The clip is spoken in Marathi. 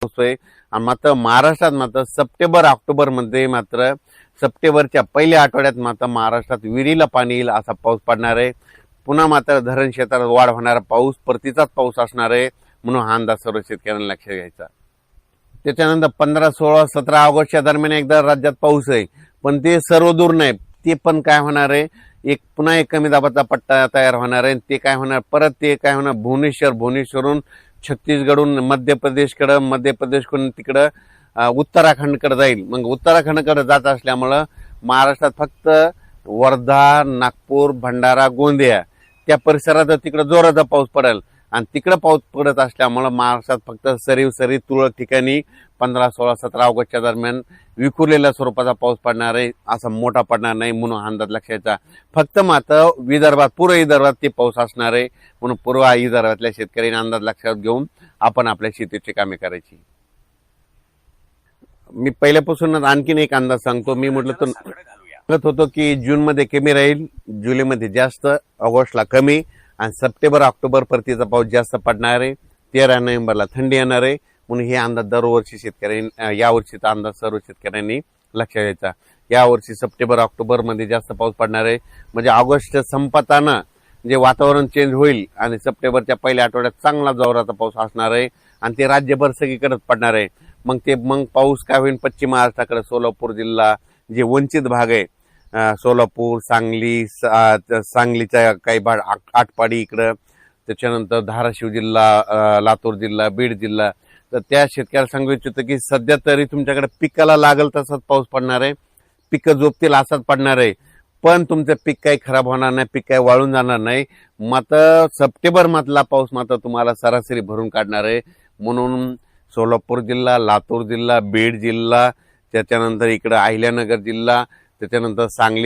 पाऊस आहे। आणि मात्र महाराष्ट्रात मात्र सप्टेंबर ऑक्टोबर मध्ये मात्र सप्टेंबरच्या पहिल्या आठवड्यात मात्र महाराष्ट्रात विहिरीला पाणी येईल असा पाऊस पडणार आहे। पुन्हा मात्र धरण क्षेत्रात वाढ होणारा पाऊस परतीचाच पाऊस असणार आहे, म्हणून हा अंदाज सर्व शेतकऱ्यांना लक्षात घ्यायचा। त्याच्यानंतर 15, 16, 17 ऑगस्टच्या दरम्यान एकदा राज्यात पाऊस आहे, पण ते सर्व दूर नाही। ते पण काय होणार आहे, पुन्हा एक कमी दाबाचा पट्टा तयार होणार आहे। ते काय होणार, परत ते काय होणार, भुवनेश्वरून छत्तीसगडहून मध्य प्रदेशकडून तिकडं उत्तराखंडकडे जाईल। मग उत्तराखंडकडे जात असल्यामुळं महाराष्ट्रात फक्त वर्धा, नागपूर, भंडारा, गोंदिया त्या परिसरात तिकडे जोराचा पाऊस पडेल। आणि तिकडे पाऊस पडत असल्यामुळं महाराष्ट्रात फक्त सरी तुरळक ठिकाणी 15, 16, 17 ऑगस्टच्या दरम्यान विखुरलेल्या स्वरूपाचा पाऊस पडणार आहे, असा मोठा पडणार नाही, म्हणून अंदाज लक्षात। फक्त मात्र पूर्व विदर्भात ते पाऊस असणार आहे, म्हणून पूर्व विदर्भातल्या शेतकऱ्यांनी अंदाज लक्षात घेऊन आपण आपल्या शेतीची कामे करायची। मी पहिल्यापासूनच आणखीन एक अंदाज सांगतो। मी म्हटलं तर सांगत होतो की जून मध्ये कमी राहील, जुलैमध्ये जास्त, ऑगस्टला कमी, आणि सप्टेंबर ऑक्टोबर परतीचा पाऊस जास्त पडणार आहे। 13 नोव्हेंबरला थंडी येणार आहे, म्हणून हे अंदाज दरवर्षी शेतकऱ्यांनी, यावर्षीचा अंदाज सर्व शेतकऱ्यांनी लक्षात घ्यायचा। यावर्षी सप्टेंबर ऑक्टोबर मध्ये जास्त पाऊस पडणार आहे, म्हणजे ऑगस्ट संपताना जे वातावरण चेंज होईल आणि सप्टेंबरच्या पहिल्या आठवड्यात चांगला जोराचा पाऊस असणार आहे, आणि ते राज्यभर सगळीकडे पडणार आहे। मग पाऊस काय होईल, पश्चिम महाराष्ट्राकडे सोलापूर जिल्हा, जे वंचित भाग आहे, सोलापूर, सांगलीचा काही भाग, आटपाडी इकडं, त्याच्यानंतर धाराशिव जिल्हा, लातूर जिल्हा, बीड जिल्हा, तर त्या शेतकऱ्याला सांगू इच्छितो की सध्या तरी तुमच्याकडे पिकाला लागल तसाच पाऊस पडणार आहे, पिकं जोपतील असाच पडणार आहे, पण तुमचं पीक काही खराब होणार नाही, पीक काही वाळून जाणार नाही। मात्र सप्टेंबर मधला पाऊस मात्र तुम्हाला सरासरी भरून काढणार आहे, म्हणून सोलापूर जिल्हा, लातूर जिल्हा, बीड जिल्हा, त्याच्यानंतर इकडे अहिल्यानगर जिल्हा, त्याच्यानंतर सांगली